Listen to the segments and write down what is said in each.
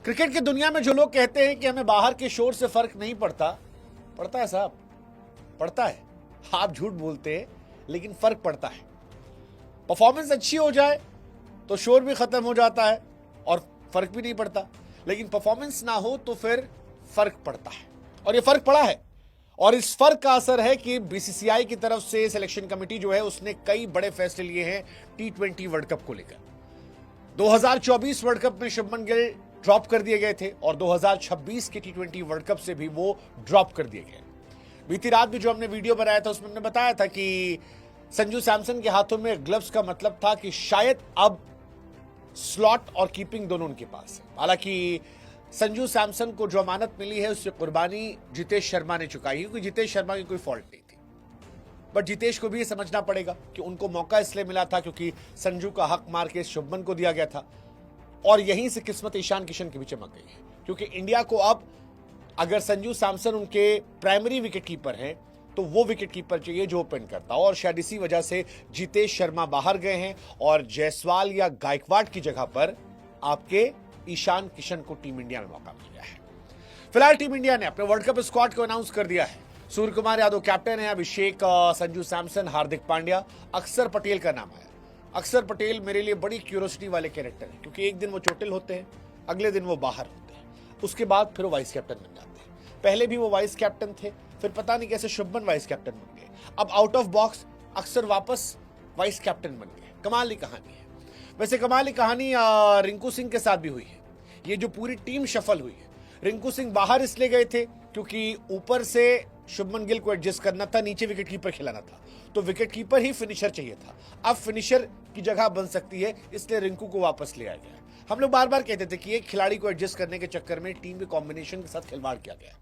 Cricket की दुनिया में जो लोग कहते हैं कि हमें बाहर के शोर से फर्क नहीं पड़ता, पड़ता है साहब, पड़ता है। आप झूठ बोलते हैं लेकिन फर्क पड़ता है। परफॉर्मेंस अच्छी हो जाए तो शोर भी खत्म हो जाता है और फर्क भी नहीं पड़ता, लेकिन परफॉर्मेंस ना हो तो फिर फर्क पड़ता है। और ये फर्क पड़ा है, और इस फर्क का असर है कि बीसीसीआई की तरफ से सिलेक्शन कमेटी जो है उसने कई बड़े फैसले लिए हैं टी20 वर्ल्ड कप को लेकर। 2024 वर्ल्ड कप में शुभमन गिल ड्रॉप कर दिए गए थे और 2026 के टी20 वर्ल्ड कप से भी वो ड्रॉप कर दिए गए। बीती रात भी जो हमने वीडियो बनाया था उसमें हमने बताया था कि संजू सैमसन के हाथों में ग्लव्स का मतलब था कि शायद अब स्लॉट और कीपिंग दोनों उनके पास है। हालांकि संजू सैमसन को जो अमानत मिली है उससे कुर्बानी जितेश शर्मा ने चुकाई, क्योंकि जितेश शर्मा की कोई फॉल्ट नहीं थी। बट जितेश को भी ये समझना पड़ेगा कि उनको मौका इसलिए मिला था क्योंकि संजू का हक मार के शुभमन को दिया गया था, और यहीं से किस्मत ईशान किशन की भी चमक गई है। क्योंकि इंडिया को अब अगर संजू सैमसन उनके प्राइमरी विकेट कीपर हैं तो वो विकेट कीपर चाहिए जो ओपन करता हो, और शायद इसी वजह से जितेश शर्मा बाहर गए हैं और जायसवाल या गायकवाड की जगह पर आपके ईशान किशन को टीम इंडिया में मौका मिल गया है। फिलहाल टीम इंडिया ने अपने वर्ल्ड कप स्क्वाड को अनाउंस कर दिया है। सूर्य कुमार यादव कैप्टन है, अभिषेक, संजू सैमसन, हार्दिक पांड्या, अक्षर पटेल का नाम आया। अक्षर पटेल मेरे लिए बड़ी क्यूरियोसिटी वाले कैरेक्टर है, क्योंकि एक दिन वो चोटिल होते हैं, अगले दिन वो बाहर होते हैं, उसके बाद फिर वो वाइस कैप्टन बन जाते हैं। पहले भी वो वाइस कैप्टन थे, फिर पता नहीं कैसे शुभमन वाइस कैप्टन बन गए, अब आउट ऑफ बॉक्स अक्सर वापस वाइस कैप्टन बन गए। कमाल की कहानी है। वैसे कमाल की कहानी रिंकू सिंह के साथ भी हुई है। ये जो पूरी टीम शफल हुई है, रिंकू सिंह बाहर इसलिए गए थे क्योंकि ऊपर से शुभमन गिल को एडजस्ट करना था, नीचे विकेट कीपर खिलाना था, तो विकेट कीपर ही फिनिशर चाहिए था। अब फिनिशर की जगह बन सकती है, इसलिए रिंकू को वापस ले आया गया। हम लोग बार बार कहते थे कि एक खिलाड़ी को एडजस्ट करने के चक्कर में टीम के कॉम्बिनेशन के साथ खिलवाड़ किया गया।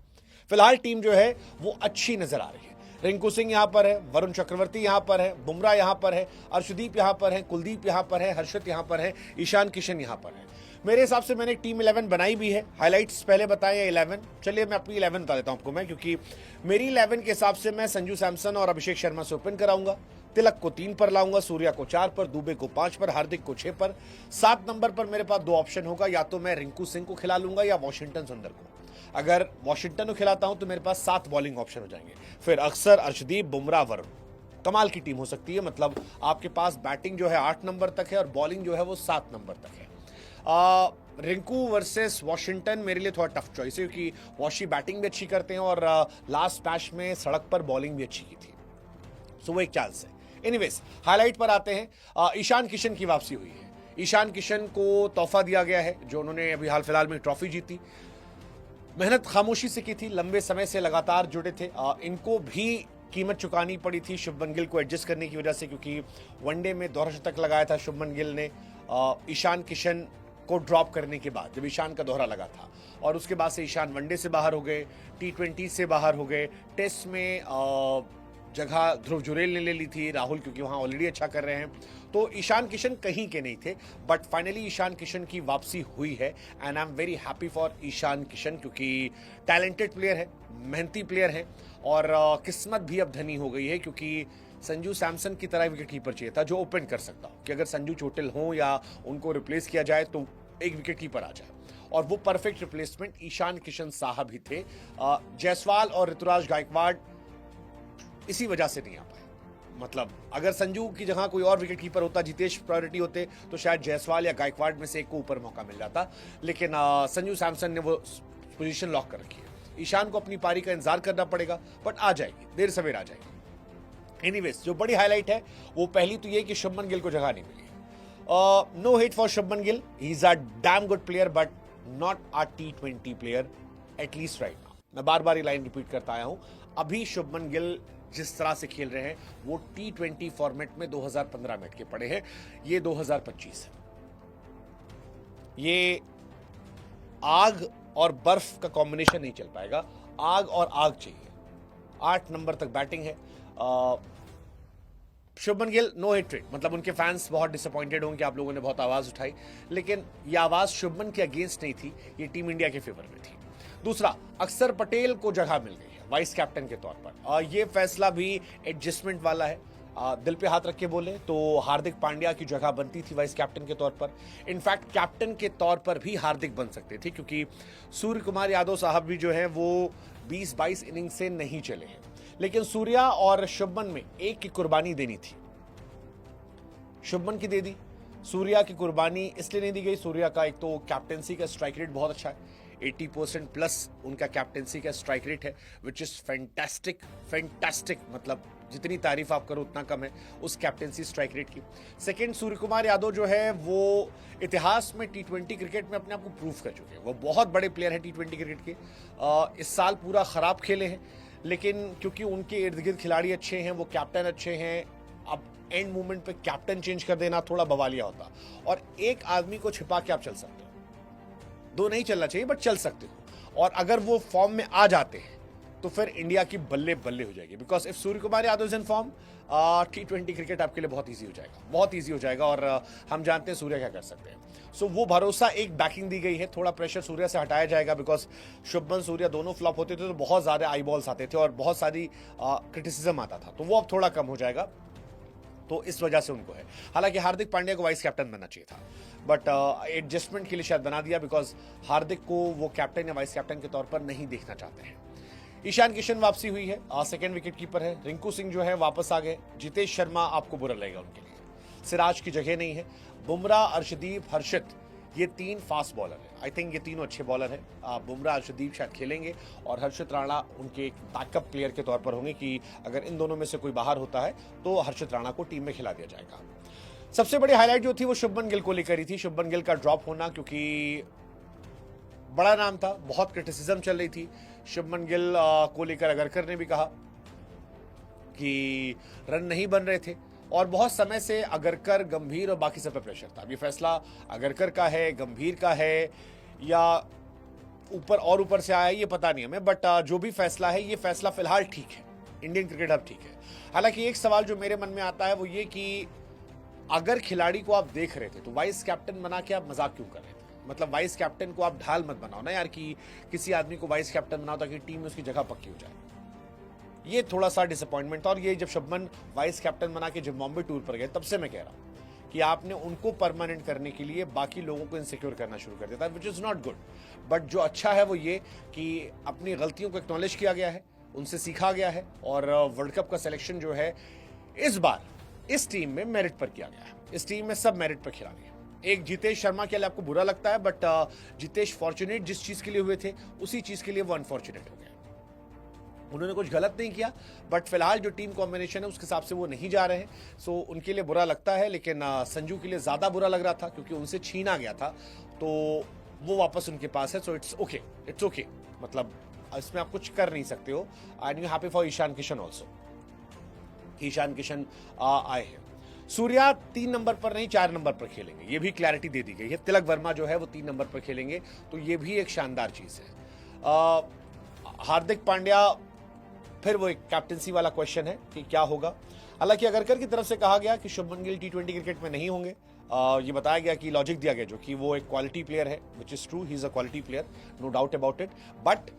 फिलहाल टीम जो है वो अच्छी नजर आ रही है। रिंकू सिंह यहां पर है, वरुण चक्रवर्ती यहां पर है, बुमराह यहां पर है, अर्शदीप यहां पर है, कुलदीप यहां पर है, हर्षित यहां पर है, ईशान किशन यहां पर है। मेरे हिसाब से मैंने एक टीम 11 बनाई भी है। हाइलाइट्स पहले बताए या 11, चलिए मैं अपनी 11 बता देता हूं आपको मैं, क्योंकि मेरी 11 के हिसाब से मैं संजू सैमसन और अभिषेक शर्मा से ओपन कराऊंगा, तिलक को 3 पर लाऊंगा, सूर्या को 4 पर, दुबे को 5 पर, हार्दिक को 6 पर। 7 नंबर पर मेरे पास 2 ऑप्शन होगा, या तो मैं रिंकू सिंह को खिला लूंगा या वॉशिंगटन सुंदर को। अगर वॉशिंगटन को खिलाता हूं तो मेरे पास 7 बॉलिंग ऑप्शन हो जाएंगे, फिर अक्सर, अर्शदीप, बुमराह, वरुण। कमाल की टीम हो सकती है। मतलब आपके पास बैटिंग जो है 8 नंबर तक है और बॉलिंग जो है वो 7 नंबर तक है। रिंकू वर्सेस वॉशिंगटन मेरे लिए थोड़ा टफ चॉइस है, क्योंकि वॉशी बैटिंग भी अच्छी करते हैं और लास्ट मैच में सड़क पर बॉलिंग भी अच्छी की थी, सो वो एक चांस है। एनीवेज, हाईलाइट पर आते हैं। ईशान किशन की वापसी हुई है। ईशान किशन को तोहफा दिया गया है, जो उन्होंने अभी हाल फिलहाल में ट्रॉफी जीती। मेहनत खामोशी से की थी, लंबे समय से लगातार जुड़े थे। इनको भी कीमत चुकानी पड़ी थी शुभमन गिल को एडजस्ट करने की वजह से, क्योंकि वनडे में दोहरा शतक लगाया था शुभमन गिल ने ईशान किशन को ड्रॉप करने के बाद, जब ईशान का दोहरा लगा था, और उसके बाद से ईशान वनडे से बाहर हो गए, टी20 से बाहर हो गए। टेस्ट में जगह ध्रुव जुरेल ने ले ली थी, राहुल क्योंकि वहां ऑलरेडी अच्छा कर रहे हैं, तो ईशान किशन कहीं के नहीं थे। बट फाइनली ईशान किशन की वापसी हुई है and I am very happy for Ishan Kishan, क्योंकि टैलेंटेड प्लेयर है, मेहनती प्लेयर है, और किस्मत भी अब धनी हो गई है, क्योंकि संजू सैमसन की तरह विकेट कीपर चाहिए था जो ओपन कर सकता हो, कि अगर संजू चोटिल हो या उनको रिप्लेस किया जाए तो एक विकेट कीपर आ जाए, और वो परफेक्ट रिप्लेसमेंट ईशान किशन साहब ही थे। जायसवाल और ऋतुराज गायकवाड़ इसी वजह से नहीं आ पाए। मतलब अगर संजू की जगह कोई और विकेट कीपर होता, जितेश प्रायोरिटी होते, तो शायद जायसवाल या गायकवाड़ में से एक को ऊपर मौका मिल जाता, लेकिन संजू सैमसन ने वो पोजीशन लॉक कर रखी है। ईशान को अपनी पारी का इंतजार करना पड़ेगा, बट आ जाएगी, देर सवेर आ जाएगी। एनीवेज, जो बड़ी हाईलाइट है वो पहली तो ये कि शुभमन गिल को जगह नहीं मिली। No hit for Shubman Gill, he is a damn good player but not a टी20 प्लेयर, एटलीस्ट राइट नाउ। मैं बार बार ये लाइन रिपीट करता आया हूं। अभी शुभमन गिल जिस तरह से खेल रहे हैं वो टी20 फॉर्मेट में 2015 में के पड़े हैं, ये 2025 है। ये आग और बर्फ का कॉम्बिनेशन नहीं चल पाएगा, आग और आग चाहिए। 8 नंबर तक बैटिंग है। Shubman Gill no hit rate, मतलब उनके फैंस बहुत डिसअपॉइंटेड होंगे, आप लोगों ने बहुत आवाज उठाई, लेकिन ये आवाज शुभमन के अगेंस्ट नहीं थी, ये टीम इंडिया के फेवर में थी। दूसरा, अक्षर पटेल को जगह मिल गई है वाइस कैप्टन के तौर पर, और ये फैसला भी एडजस्टमेंट वाला है। दिल पे हाथ रख के बोले तो हार्दिक पांड्या की जगह बनती थी वाइस कैप्टन के तौर पर। इनफैक्ट कैप्टन के तौर पर भी हार्दिक बन सकते थे, क्योंकि सूर्य कुमार यादव साहब भी जो है वो 20-22 इनिंग से नहीं चले हैं। लेकिन सूर्या और शुभमन में एक की कुर्बानी देनी थी, शुभमन की दे दी। सूर्या की कुर्बानी इसलिए नहीं दी गई, सूर्या का एक तो कैप्टेंसी का स्ट्राइक रेट बहुत अच्छा है, 80% प्लस उनका कैप्टेंसी का स्ट्राइक रेट है, विच इज फैंटास्टिक। मतलब जितनी तारीफ आप करो उतना कम है उस कैप्टेंसी स्ट्राइक रेट की। सेकंड, सूर्य कुमार यादव जो है वो इतिहास में T20 क्रिकेट में अपने आप को प्रूव कर चुके हैं। वो बहुत बड़े प्लेयर हैं T20 क्रिकेट के। इस साल पूरा खराब खेले हैं, लेकिन क्योंकि उनके इर्द गिर्द खिलाड़ी अच्छे हैं, वो कैप्टन अच्छे हैं, अब एंड मोमेंट पे कैप्टन चेंज कर देना थोड़ा बवालिया होता। और एक आदमी को छिपा के आप चल सकते हो, दो नहीं चलना चाहिए बट चल सकते हो, और अगर वो फॉर्म में आ जाते हैं तो फिर इंडिया की बल्ले बल्ले हो जाएगी। Because if Surya Kumar Yadav is in form, T20 cricket आपके लिए बहुत ईजी हो जाएगा, बहुत ईजी हो जाएगा। और हम जानते हैं सूर्य क्या कर सकते हैं। सो वो भरोसा, एक बैकिंग दी गई है, थोड़ा प्रेशर सूर्य से हटाया जाएगा। बिकॉज शुभमन सूर्य दोनों फ्लॉप होते थे तो बहुत ज्यादा आई बॉल्स आते थे और बहुत सारी क्रिटिसिज्म आता था, तो वो अब थोड़ा कम हो जाएगा, तो इस वजह से उनको है। हालांकि हार्दिक पांड्या को वाइस कैप्टन बनना चाहिए था, बट एडजस्टमेंट के लिए शायद बना दिया, बिकॉज हार्दिक को वो कैप्टन या वाइस कैप्टन के तौर पर नहीं देखना चाहते हैं। ईशान किशन वापसी हुई है, सेकंड विकेट कीपर है। रिंकू सिंह जो है वापस आ गए। जितेश शर्मा आपको बुरा लगेगा उनके लिए, सिराज की जगह नहीं है। बुमराह, अर्शदीप, हर्षित, ये 3 फास्ट बॉलर है। आई थिंक ये तीनों अच्छे बॉलर हैं। बुमराह, अर्शदीप शायद खेलेंगे और हर्षित राणा उनके एक बैकअप प्लेयर के तौर पर होंगे कि अगर इन दोनों में से कोई बाहर होता है तो हर्षित राणा को टीम में खिला दिया जाएगा। सबसे बड़ी हाईलाइट जो थी वो शुभमन गिल को लेकर ही थी। शुभमन गिल का ड्रॉप होना, क्योंकि बड़ा नाम था, बहुत क्रिटिसिज्म चल रही थी शुभमन गिल को लेकर। अगरकर ने भी कहा कि रन नहीं बन रहे थे, और बहुत समय से अगरकर, गंभीर और बाकी सब पे प्रेशर था। अब ये फैसला अगरकर का है, गंभीर का है, या ऊपर से आया ये पता नहीं हमें, बट जो भी फैसला है, ये फैसला फिलहाल ठीक है, इंडियन क्रिकेट अब ठीक है। हालांकि एक सवाल जो मेरे मन में आता है वो ये कि अगर खिलाड़ी को आप देख रहे थे तो वाइस कैप्टन बना के आप मजाक क्यों कर रहे थे? मतलब वाइस कैप्टन को आप ढाल मत बनाओ ना यार, कि किसी आदमी को वाइस कैप्टन बनाओ ताकि टीम में उसकी जगह पक्की हो जाए। ये थोड़ा सा डिसअपॉइंटमेंट था। और ये जब शुभमन वाइस कैप्टन बना के जब बॉम्बे टूर पर गए, तब से मैं कह रहा हूं कि आपने उनको परमानेंट करने के लिए बाकी लोगों को इनसिक्योर करना शुरू कर दिया था, which is not good. But जो अच्छा है वो ये कि अपनी गलतियों को एक्नॉलेज किया गया है, उनसे सीखा गया है, और वर्ल्ड कप का सिलेक्शन जो है इस बार इस टीम में मेरिट पर किया गया है। इस टीम में सब मेरिट पर खिलाड़ी हैं। एक जितेश शर्मा के लिए आपको बुरा लगता है, बट जितेश फॉर्चुनेट जिस चीज के लिए हुए थे उसी चीज के लिए वो अनफॉर्चुनेट हो गए। उन्होंने कुछ गलत नहीं किया, बट फिलहाल जो टीम कॉम्बिनेशन है उसके हिसाब से वो नहीं जा रहे हैं। सो उनके लिए बुरा लगता है, लेकिन संजू के लिए ज्यादा बुरा लग रहा था क्योंकि उनसे छीना गया था, तो वो वापस उनके पास है। सो इट्स ओके, मतलब इसमें आप कुछ कर नहीं सकते हो। And you happy for Ishan Kishan also. Ishan Kishan आए हैं। सूर्या 3 नंबर पर नहीं 4 नंबर पर खेलेंगे, ये भी क्लैरिटी दे दी गई है। तिलक वर्मा जो है वो 3 नंबर पर खेलेंगे, तो ये भी एक शानदार चीज है। हार्दिक पांड्या, फिर वो एक कैप्टेंसी वाला क्वेश्चन है कि क्या होगा। हालांकि अगरकर की तरफ से कहा गया कि शुभमन गिल T20 क्रिकेट में नहीं होंगे। ये बताया गया कि लॉजिक दिया गया जो कि वो एक क्वालिटी प्लेयर है, which is true, he is a quality player, no doubt about it, but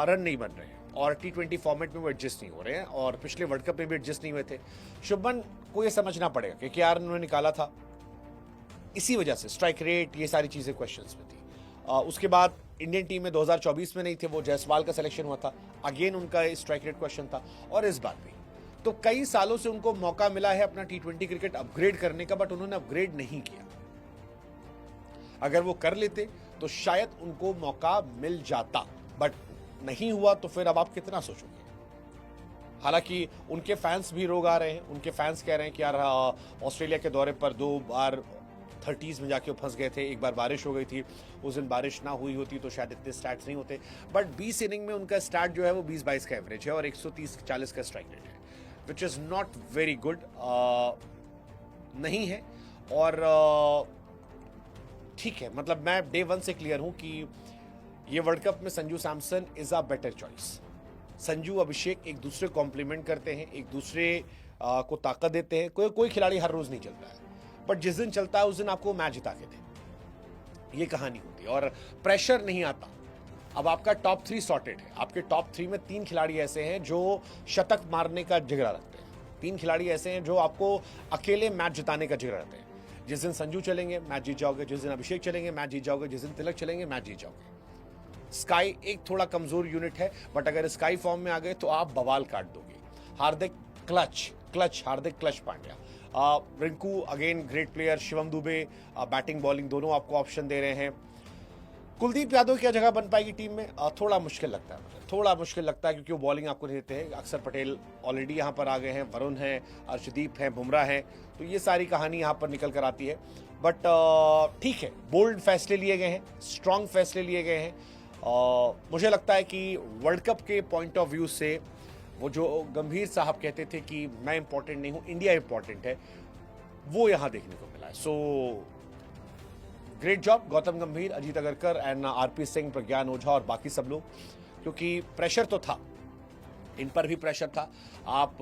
run नहीं बन रहे हैं और T20 फॉर्मेट में वो एडजस्ट नहीं हो रहे हैं, और पिछले वर्ल्ड कप में भी एडजस्ट नहीं हुए थे। शुभमन को ये समझना पड़ेगा कि क्या उन्होंने निकाला था, इसी वजह से स्ट्राइक रेट, ये सारी चीजें क्वेश्चंस में थी। उसके बाद इंडियन टीम में 2024 में नहीं थे, वो जायसवाल का सिलेक्शन हुआ था, अगेन उनका स्ट्राइक रेट क्वेश्चन था, और इस बार भी। तो कई सालों से उनको मौका मिला है अपना T20 क्रिकेट अपग्रेड करने का, बट उन्होंने अपग्रेड नहीं किया। अगर वो कर लेते तो शायद उनको मौका मिल जाता, बट नहीं हुआ, तो फिर अब आप कितना सोचोगे। हालांकि उनके फैंस भी रोग आ रहे हैं, उनके फैंस कह रहे हैं कि यार ऑस्ट्रेलिया के दौरे पर 2 बार 30s में जाके फंस गए थे, एक बार बारिश हो गई थी, उस दिन बारिश ना हुई होती तो शायद इतने स्टैट्स नहीं होते। बट 20 इनिंग में उनका स्टार्ट जो है वो 20-22 का एवरेज है और 130-40 का स्ट्राइक रेट है, which is not very good, नहीं है। और ठीक है, मतलब मैं डे 1 से क्लियर हूं कि ये वर्ल्ड कप में Sanju Samson is a better choice. Sanju, Abhishek एक दूसरे कॉम्प्लीमेंट करते हैं, एक दूसरे को ताकत देते हैं। कोई खिलाड़ी हर रोज नहीं चलता है, बट जिस दिन चलता है उस दिन आपको मैच जिता के दे, ये कहानी होती है और प्रेशर नहीं आता। अब आपका टॉप 3 सॉर्टेड है, आपके टॉप 3 में 3 खिलाड़ी ऐसे हैं जो शतक मारने का जिगरा रखते हैं, 3 खिलाड़ी ऐसे हैं जो आपको अकेले मैच जिताने का जिक्र रहते हैं। जिस दिन संजू चलेंगे मैच जीत जाओगे, जिस दिन अभिषेक चलेंगे मैच जीत जाओगे, जिस दिन तिलक चलेंगे मैच जीत जाओगे। स्काई एक थोड़ा कमजोर यूनिट है, बट अगर स्काई फॉर्म में आ गए तो आप बवाल काट दोगे। Hardik Hardik clutch Pandya, Rinku again great player, Shivam Dube batting bowling दोनों आपको ऑप्शन दे रहे हैं। कुलदीप यादव क्या जगह बन पाएगी टीम में, थोड़ा मुश्किल लगता है मुझे, थोड़ा मुश्किल लगता है क्योंकि वो बॉलिंग आपको देते हैं। अक्षर पटेल ऑलरेडी यहाँ पर आ गए हैं, वरुण हैं, अर्शदीप हैं, बुमराह हैं, तो ये सारी कहानी यहाँ पर निकल कर आती है। बट ठीक है, बोल्ड फैसले लिए गए हैं, स्ट्रांग फैसले लिए गए हैं। मुझे लगता है कि वर्ल्ड कप के पॉइंट ऑफ व्यू से वो जो गंभीर साहब कहते थे कि मैं इंपॉर्टेंट नहीं हूं, इंडिया इंपॉर्टेंट है, वो यहां देखने को मिला है। सो ग्रेट जॉब गौतम गंभीर, अजीत अगरकर एंड आरपी सिंह, प्रज्ञान ओझा और बाकी सब लोग, क्योंकि प्रेशर तो था, इन पर भी प्रेशर था। आप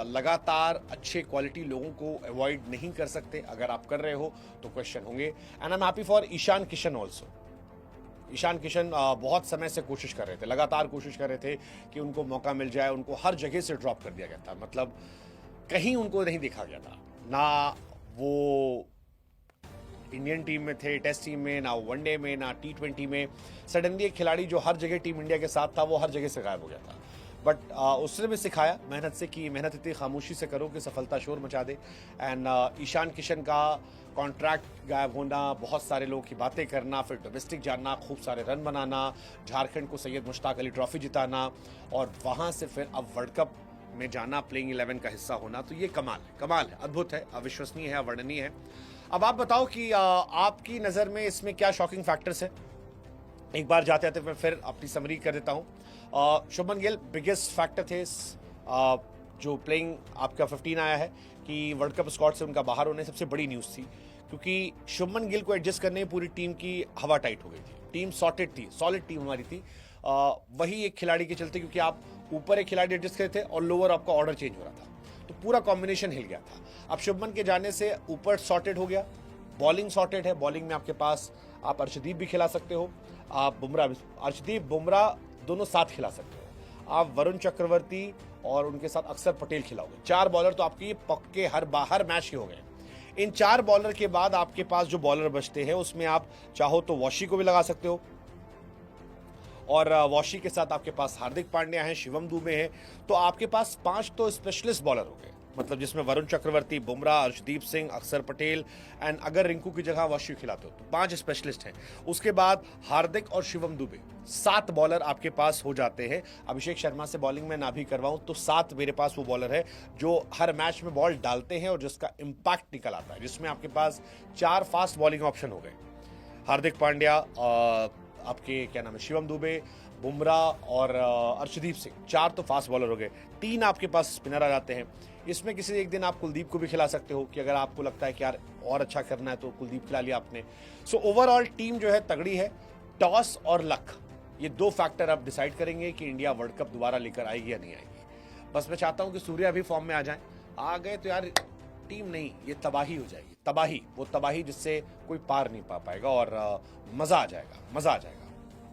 लगातार अच्छे क्वालिटी लोगों को अवॉइड नहीं कर सकते, अगर आप कर रहे हो तो क्वेश्चन होंगे। And I am happy for Ishan Kishan also. Ishan Kishan बहुत समय से कोशिश कर रहे थे, लगातार कोशिश कर रहे थे कि उनको मौका मिल जाए। उनको हर जगह से ड्रॉप कर दिया गया था, मतलब कहीं उनको नहीं देखा गया था, ना वो इंडियन टीम में थे टेस्ट टीम में, ना वनडे में, ना T20 में। सडनली एक खिलाड़ी जो हर जगह टीम इंडिया के साथ था वो हर जगह से गायब हो गया था। बट उसने भी सिखाया मेहनत से कि मेहनत इतनी खामोशी से करो कि सफलता शोर मचा दे। एंड ईशान किशन का कॉन्ट्रैक्ट गायब होना, बहुत सारे लोगों की बातें करना, फिर डोमेस्टिक जाना, खूब सारे रन बनाना, झारखंड को सैयद मुश्ताक अली ट्रॉफी जिताना और वहाँ से फिर अब वर्ल्ड कप में जाना, प्लेइंग 11 का हिस्सा होना, तो ये कमाल है, अद्भुत है, अविश्वसनीय है, अवर्णनीय है। अब आप बताओ कि आपकी नज़र में इसमें क्या शॉकिंग फैक्टर्स हैं। एक बार जाते आते मैं फिर अपनी समरी कर देता हूँ। शुभमन गिल बिगेस्ट फैक्टर थे जो प्लेइंग आपका 15 आया है कि वर्ल्ड कप स्क्वाड से उनका बाहर होने सबसे बड़ी न्यूज़ थी, क्योंकि शुभमन गिल को एडजस्ट करने पूरी टीम की हवा टाइट हो गई थी। टीम सॉर्टेड थी, सॉलिड टीम हमारी थी। वही एक खिलाड़ी के चलते, क्योंकि आप ऊपर एक खिलाड़ी एडजस्ट करे थे और लोअर आपका ऑर्डर चेंज हो रहा था, तो पूरा कॉम्बिनेशन हिल गया था। अब शुभमन के जाने से ऊपर सॉर्टेड हो गया, बॉलिंग सॉर्टेड है। बॉलिंग में आपके पास आप अर्शदीप भी खिला सकते हो, आप अर्शदीप बुमराह दोनों साथ खिला सकते हो, आप वरुण चक्रवर्ती और उनके साथ अक्षर पटेल खिलाओगे। 4 बॉलर तो आपके पक्के हर मैच के हो गए। इन 4 बॉलर के बाद आपके पास जो बॉलर बचते हैं उसमें आप चाहो तो वॉशी को भी लगा सकते हो, और वॉशी के साथ आपके पास हार्दिक पांड्या है, शिवम दुबे है, तो आपके पास 5 तो स्पेशलिस्ट बॉलर हो गए, मतलब जिसमें वरुण चक्रवर्ती, बुमराह, अर्शदीप सिंह, अक्षर पटेल एंड अगर रिंकू की जगह वॉशी खिलाते हो तो 5 स्पेशलिस्ट हैं। उसके बाद हार्दिक और शिवम दुबे, 7 बॉलर आपके पास हो जाते हैं। अभिषेक शर्मा से बॉलिंग में ना भी करवाऊं तो 7 मेरे पास वो बॉलर है जो हर मैच में बॉल डालते हैं और जिसका इंपैक्ट निकल आता है, जिसमें आपके पास 4 फास्ट बॉलिंग ऑप्शन हो गए। हार्दिक पांड्या, आपके क्या नाम है, शिवम दुबे, बुमराह और अर्शदीप सिंह, 4 तो फास्ट बॉलर हो गए। 3 आपके पास स्पिनर आ जाते हैं। इसमें किसी एक दिन आप कुलदीप को भी खिला सकते हो कि अगर आपको लगता है कि यार और अच्छा करना है तो कुलदीप खिला लिया आपने। सो ओवरऑल टीम जो है तगड़ी है। टॉस और लक, ये 2 फैक्टर अब डिसाइड करेंगे कि इंडिया वर्ल्ड कप दोबारा लेकर आएगी या नहीं आएगी। बस मैं चाहता हूं कि सूर्या भी फॉर्म में आ जाए। आ गए तो यार टीम नहीं, ये तबाही हो जाएगी, तबाही, वो तबाही जिससे कोई पार नहीं पा पाएगा और मजा आ जाएगा।